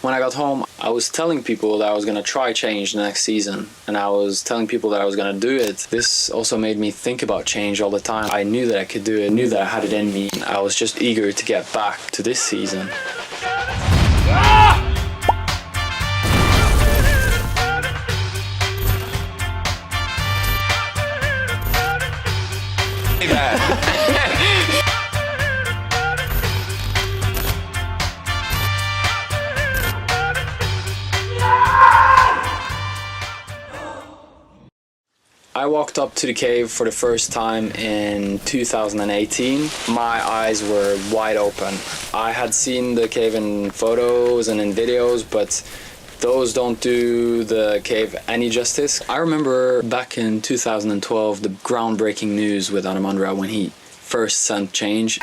When I got home, I was telling people that I was going to try change the next season, and I was telling people that I was going to do it. This also made me think about change all the time. I knew that I could do it, knew that I had it in me. I was just eager to get back to this season. I walked up to the cave for the first time in 2018. My eyes were wide open. I had seen the cave in photos and in videos, but those don't do the cave any justice. I remember back in 2012 the groundbreaking news with Adam Ondra when he first sent change.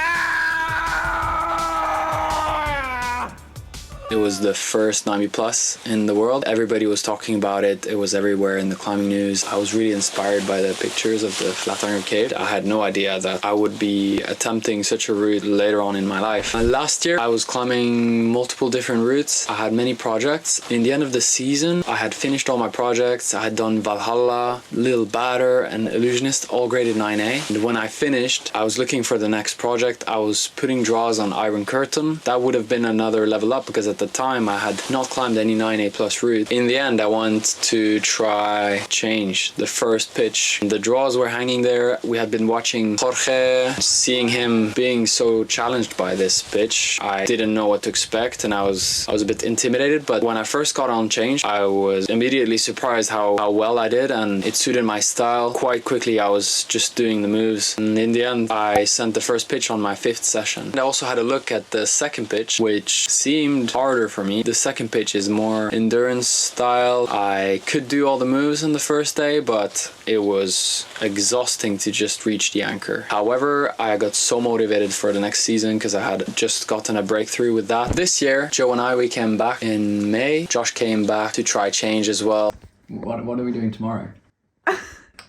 It was the first 90 plus in the world. Everybody was talking about it. It was everywhere in the climbing news. I was really inspired by the pictures of the Flatiron Cave. I had no idea that I would be attempting such a route later on in my life. Last year I was climbing multiple different routes. I had many projects. In the end of the season I had finished all my projects. I had done Valhalla, Little Batter and Illusionist, all graded 9A. And when I finished I was looking for the next project. I was putting draws on Iron Curtain. That would have been another level up because at the time I had not climbed any 9A plus route. In the end I wanted to try change the first pitch. The draws were hanging there. We had been watching Jorge, seeing him being so challenged by this pitch. I didn't know what to expect and I was a bit intimidated, but when I first got on change I was immediately surprised how well I did, and it suited my style. Quite quickly I was just doing the moves, and in the end I sent the first pitch on my 5th session. I also had a look at the second pitch, which seemed harder for me. The second pitch is more endurance style. I could do all the moves in the first day, but it was exhausting to just reach the anchor. However, I got so motivated for the next season because I had just gotten a breakthrough with that. This year, Joe and I, we came back in May. Josh came back to try change as well. What are we doing tomorrow?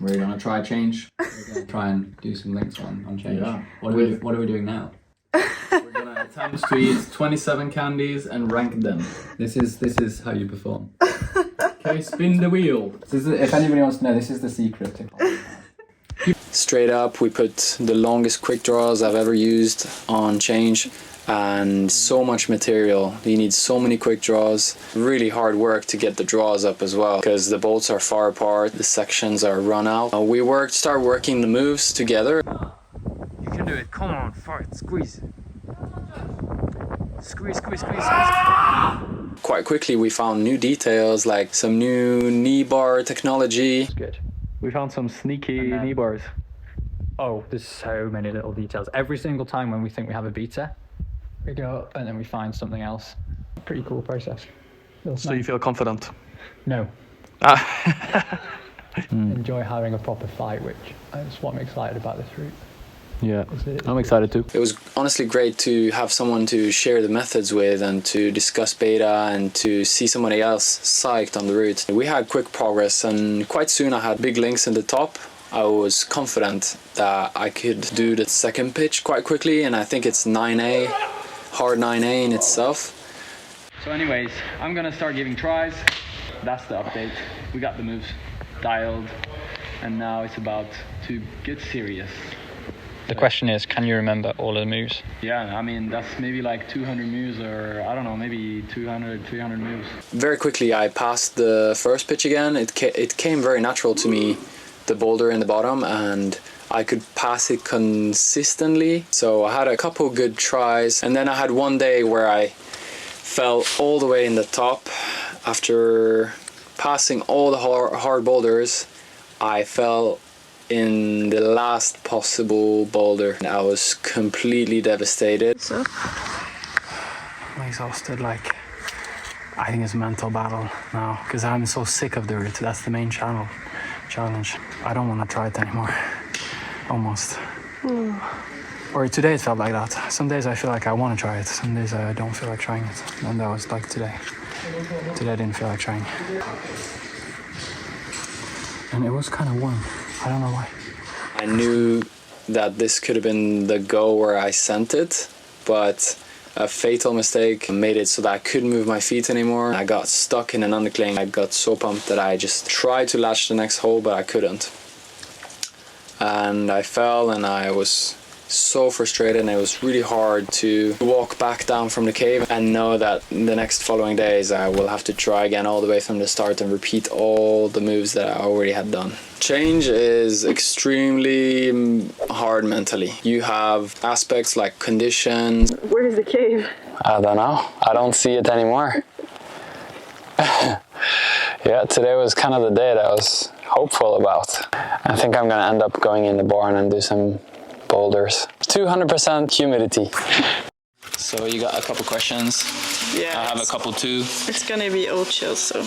We're gonna try change. We're gonna try and do some links on change. Yeah. What are we doing now? We're gonna attempt to eat 27 candies and rank them. This is how you perform. Okay, spin the wheel. If anybody wants to know, this is the secret. Straight up, we put the longest quick draws I've ever used on change, and so much material. You need so many quick draws. Really hard work to get the draws up as well because the bolts are far apart, the sections are run out. We start working the moves together. You can do it. Come on, fart, squeeze. Squeeze, squeeze, squeeze, squeeze. Quite quickly we found new details, like some new knee bar technology. That's good. We found some sneaky knee bars. Oh, there's so many little details. Every single time when we think we have a beta, we go and then we find something else. Pretty cool process. So you feel confident? No. Enjoy having a proper fight, which is what I'm excited about this route. Yeah, I'm excited too. It was honestly great to have someone to share the methods with and to discuss beta and to see somebody else psyched on the route. We had quick progress and quite soon I had big links in the top. I was confident that I could do the second pitch quite quickly, and I think it's 9A, hard 9A in itself. So anyways, I'm gonna start giving tries. That's the update. We got the moves dialed and now it's about to get serious. The question is, can you remember all of the moves? Yeah, I mean, that's maybe like 200 moves, or I don't know, maybe 200, 300 moves. Very quickly I passed the first pitch again. It came very natural to me, the boulder in the bottom, and I could pass it consistently. So I had a couple good tries, and then I had one day where I fell all the way in the top. After passing all the hard boulders, I fell in the last possible boulder. I was completely devastated. So I'm exhausted, like I think it's a mental battle now because I'm so sick of the route. That's the main challenge. I don't want to try it anymore. Almost. Or today it felt like that. Some days I feel like I want to try it. Some days I don't feel like trying it. And that was like today. Today I didn't feel like trying. And it was kind of warm. I don't know why. I knew that this could have been the go where I sent it, but A fatal mistake made it so that I couldn't move my feet anymore. I got stuck in an undercling. I got so pumped that I just tried to latch the next hole, but I couldn't. And I fell, and I was so frustrated, and it was really hard to walk back down from the cave and know that the next following days I will have to try again all the way from the start and repeat all the moves that I already had done. Change is extremely hard mentally. You have aspects like conditions. Where is the cave? I don't know. I don't see it anymore. Yeah, today was kind of the day that I was hopeful about. I think I'm gonna end up going in the barn and do some boulders. 200% humidity. So you got a couple questions? Yeah. I have a couple too. It's gonna be old chill, so.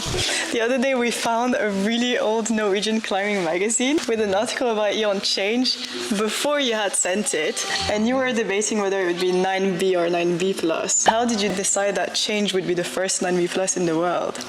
The other day we found a really old Norwegian climbing magazine with an article about you on change before you had sent it, and you were debating whether it would be 9B or 9B plus. How did you decide that change would be the first 9B plus in the world?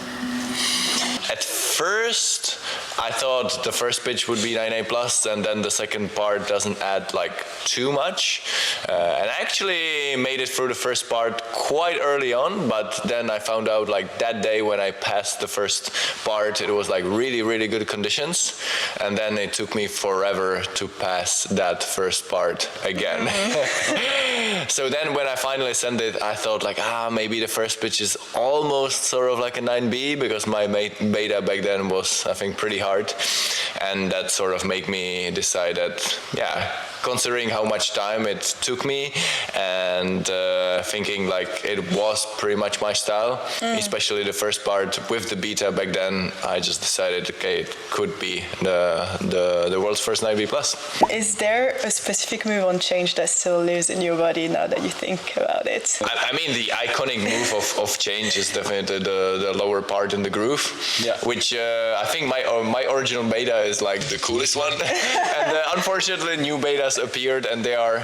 At first, I thought the first pitch would be 9A plus, and then the second part doesn't add like too much. And I actually made it through the first part quite early on, but then I found out like that day when I passed the first part, it was like really, really good conditions. And then it took me forever to pass that first part again. So then when I finally sent it, I thought like, maybe the first pitch is almost sort of like a 9B, because my beta back then was, I think, pretty hard. And that sort of made me decide that, yeah, considering how much time it took me and thinking like it was pretty much my style, especially the first part with the beta back then, I just decided, okay, it could be the world's first 9B plus. Is there a specific move on change that still lives in your body now that you think about it? I mean, the iconic move of change is definitely the lower part in the groove, which I think my original beta is like the coolest one. And unfortunately new betas appeared, and they are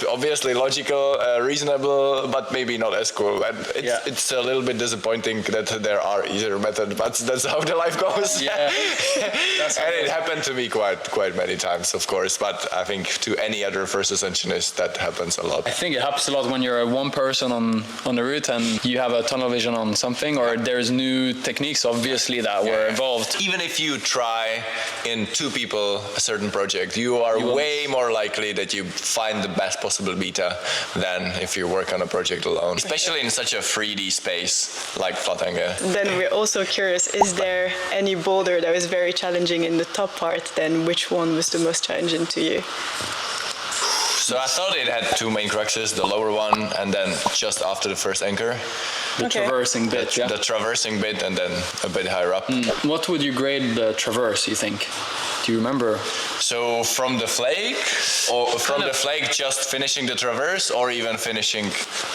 obviously logical, reasonable, but maybe not as cool. And it's a little bit disappointing that there are easier methods, but that's how the life goes. And it happened to me quite many times, of course, but I think to any other first ascensionist that happens a lot. I think it happens a lot when you're one person on the route and you have a tunnel vision on something, or there's new techniques obviously that were involved. Even if you try in two people a certain project, you are way more likely that you find the best possible beta than if you work on a project alone, especially in such a 3D space like Flatanger. Then we're also curious, is there any boulder that was very challenging in the top part? Then which one was the most challenging to you? So I thought it had two main cruxes, the lower one and then just after the first anchor. The traversing bit, The traversing bit and then a bit higher up. What would you grade the traverse, you think? Do you remember? So from the flake, or from the flake just finishing the traverse, or even finishing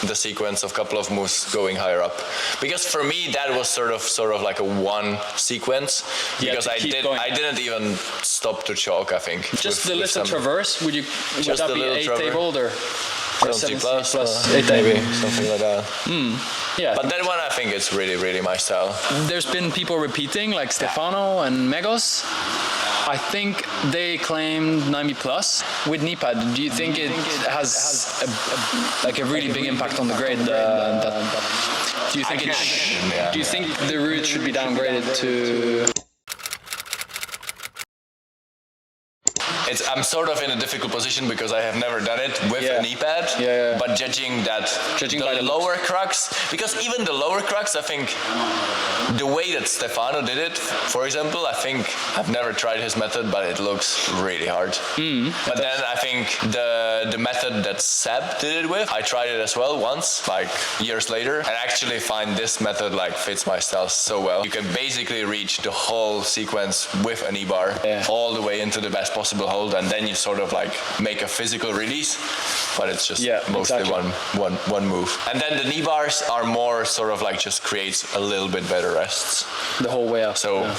the sequence of a couple of moves going higher up? Because for me that was sort of like a one sequence, because I didn't even stop to chalk, I think. Just the little traverse, would that be 8A boulder? 70 plus 8A. maybe, something like that. Yeah. But that one I think it's really, really my style. There's been people repeating, like Stefano and Megos. I think they claimed 9B plus with knee pad. Do you think it has a really big impact on the grade? Do you think do you think the route should be downgraded to? I'm sort of in a difficult position because I have never done it with an e-pad, but judging by the lower crux, because even the lower crux, I think the way that Stefano did it, for example, I think I've never tried his method, but it looks really hard. But then I think the method that Seb did it with, I tried it as well once, like years later, and actually find this method like fits my style so well. You can basically reach the whole sequence with an e-bar all the way into the best possible hold, and then you sort of like make a physical release, but it's just mostly one move. And then the knee bars are more sort of like just creates a little bit better rests The whole way up. So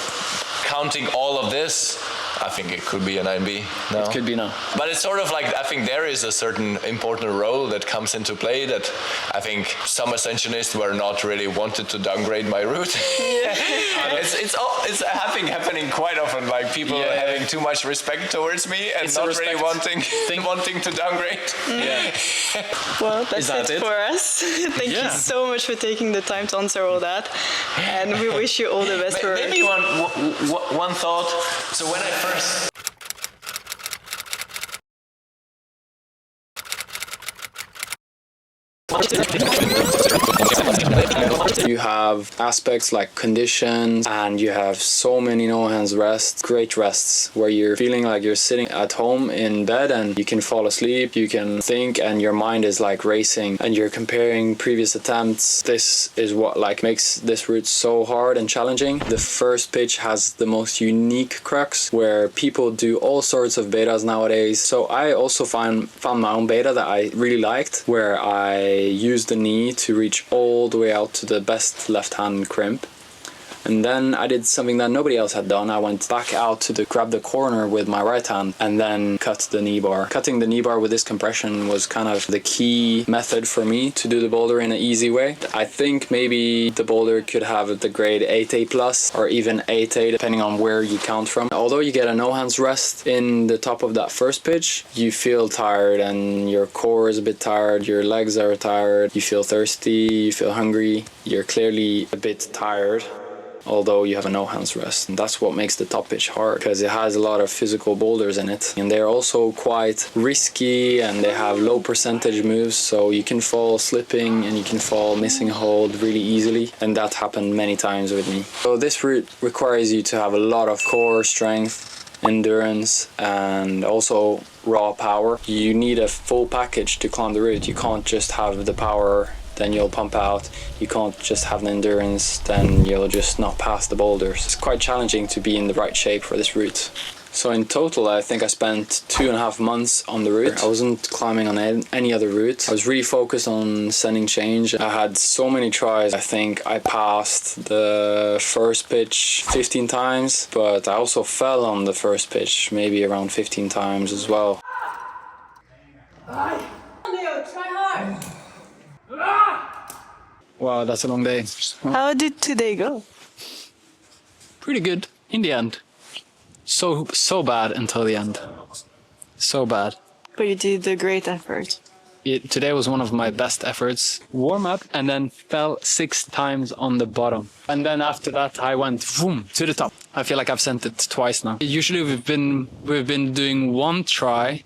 counting all of this, I think it could be a 9B now. It could be now. But it's sort of like, I think there is a certain important role that comes into play that I think some ascensionists were not really wanted to downgrade my route. It's happening quite often, like people having too much respect towards me and not really wanting to downgrade. Yeah. Well, that's it for us. Thank you so much for taking the time to answer all that, and we wish you all the best for it. Maybe one thought. So when I first you have aspects like conditions, and you have so many no hands rests, great rests, where you're feeling like you're sitting at home in bed and you can fall asleep, you can think, and your mind is like racing, and you're comparing previous attempts. This is what like makes this route so hard and challenging. The first pitch has the most unique crux where people do all sorts of betas nowadays. So I also found my own beta that I really liked, where I used the knee to reach all the way out to the best left hand crimp. And then I did something that nobody else had done. I went back out to grab the corner with my right hand and then cut the knee bar. Cutting the knee bar with this compression was kind of the key method for me to do the boulder in an easy way. I think maybe the boulder could have the grade 8A plus or even 8A depending on where you count from. Although you get a no hands rest in the top of that first pitch, you feel tired and your core is a bit tired, your legs are tired, you feel thirsty, you feel hungry, you're clearly a bit tired. Although you have a no hands rest. And that's what makes the top pitch hard, because it has a lot of physical boulders in it. And they're also quite risky and they have low percentage moves, so you can fall slipping and you can fall missing a hold really easily. And that happened many times with me. So this route requires you to have a lot of core strength, endurance, and also raw power. You need a full package to climb the route. You can't just have the power, then you'll pump out. You can't just have the endurance, then you'll just not pass the boulders. It's quite challenging to be in the right shape for this route. So in total, I think I spent 2.5 months on the route. I wasn't climbing on any other route. I was really focused on sending change. I had so many tries. I think I passed the first pitch 15 times, but I also fell on the first pitch maybe around 15 times as well. Leo, try hard. Wow, that's a long day. How did today go? Pretty good in the end. So bad until the end. So bad. But you did a great effort. Today was one of my best efforts. Warm up and then fell 6 times on the bottom. And then after that I went boom to the top. I feel like I've sent it twice now. Usually we've been doing one try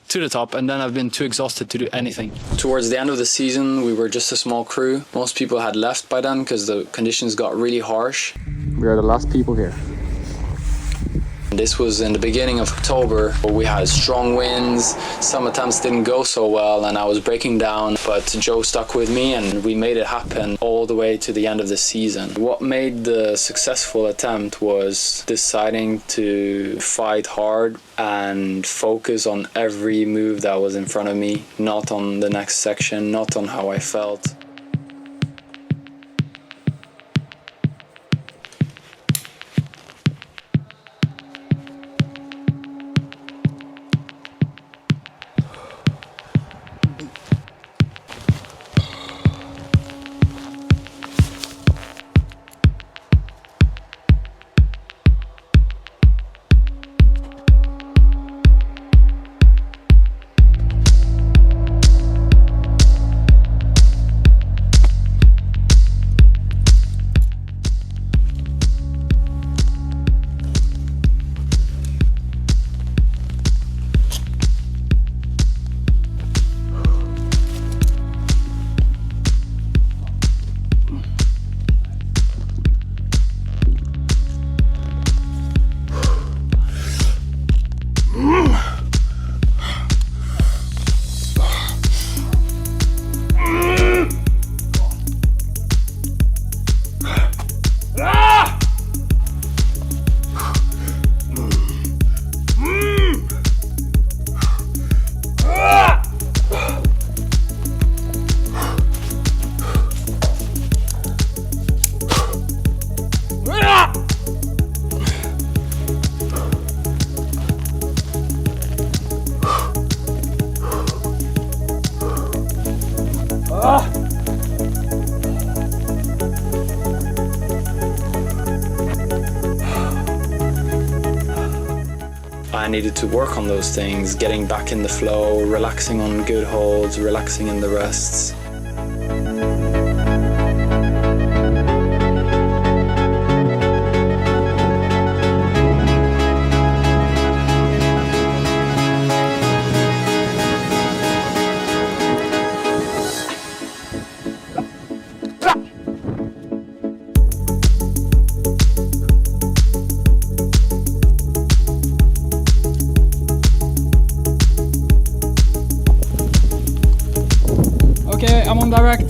to the top, and then I've been too exhausted to do anything. Towards the end of the season, we were just a small crew. Most people had left by then because the conditions got really harsh. We are the last people here. This was in the beginning of October. We had strong winds, some attempts didn't go so well and I was breaking down, but Joe stuck with me and we made it happen all the way to the end of the season. What made the successful attempt was deciding to fight hard and focus on every move that was in front of me, not on the next section, not on how I felt. needed to work on those things, getting back in the flow, relaxing on good holds, relaxing in the rests. Okay, I'm on direct.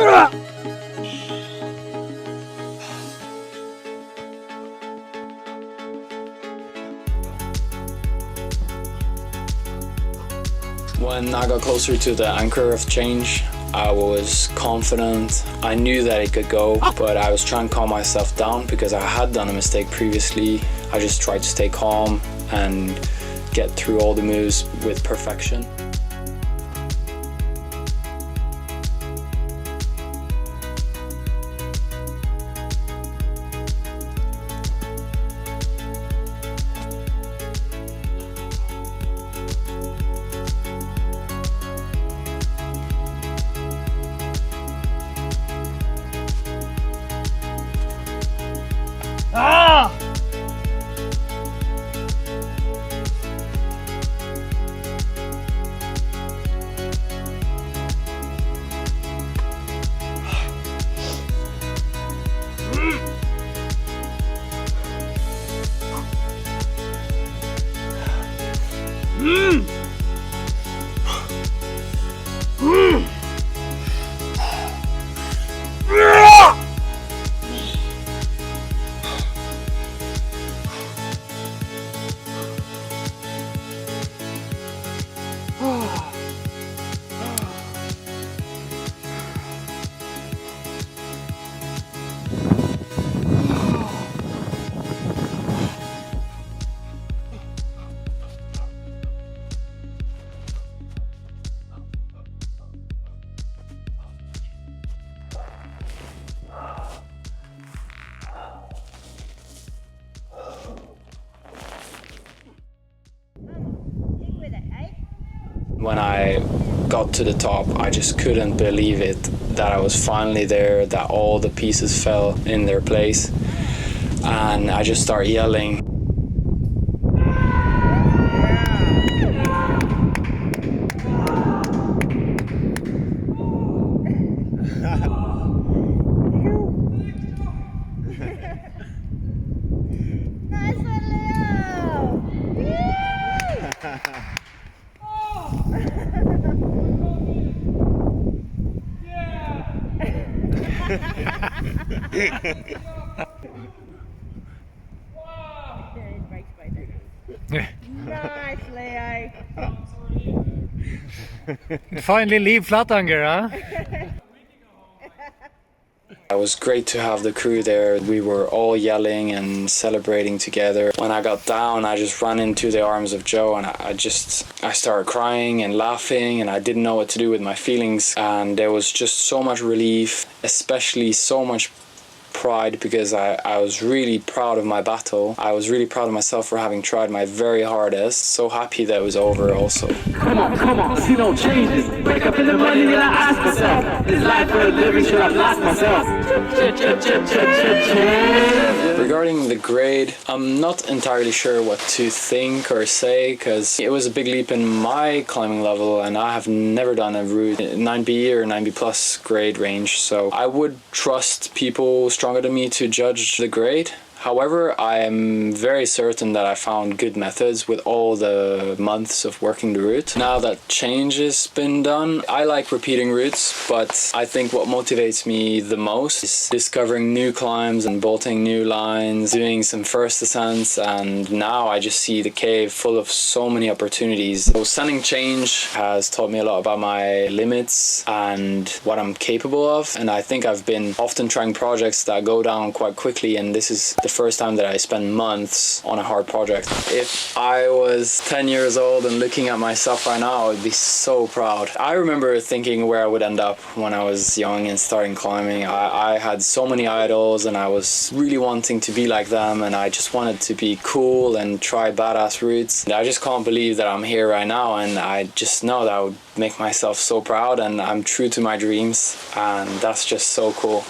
When I got closer to the anchor of change, I was confident. I knew that it could go, but I was trying to calm myself down because I had done a mistake previously. I just tried to stay calm and get through all the moves with perfection. When I got to the top, I just couldn't believe it, that I was finally there, that all the pieces fell in their place, and I just started yelling. Nice one, Leo! Nice, Leo! Finally leave Flatanger, huh? It was great to have the crew there. We were all yelling and celebrating together. When I got down, I just ran into the arms of Joe and I started crying and laughing, and I didn't know what to do with my feelings. And there was just so much relief, especially so much pride, because I was really proud of my battle. I was really proud of myself for having tried my very hardest. So happy that it was over also. Come on, see no changes. Wake up in the morning and I ask myself, is life worth living? Should I blast myself? Regarding the grade, I'm not entirely sure what to think or say, because it was a big leap in my climbing level and I have never done a route 9B or 9B plus grade range, so I would trust people stronger than me to judge the grade. However, I am very certain that I found good methods with all the months of working the route. Now that change has been done, I like repeating routes, but I think what motivates me the most is discovering new climbs and bolting new lines, doing some first ascents, and now I just see the cave full of so many opportunities. So sending change has taught me a lot about my limits and what I'm capable of, and I think I've been often trying projects that go down quite quickly, and this is the first time that I spend months on a hard project. If I was 10 years old and looking at myself right now, I would be so proud. I remember thinking where I would end up when I was young and starting climbing. I had so many idols and I was really wanting to be like them, and I just wanted to be cool and try badass routes. I just can't believe that I'm here right now, and I just know that I would make myself so proud, and I'm true to my dreams, and that's just so cool.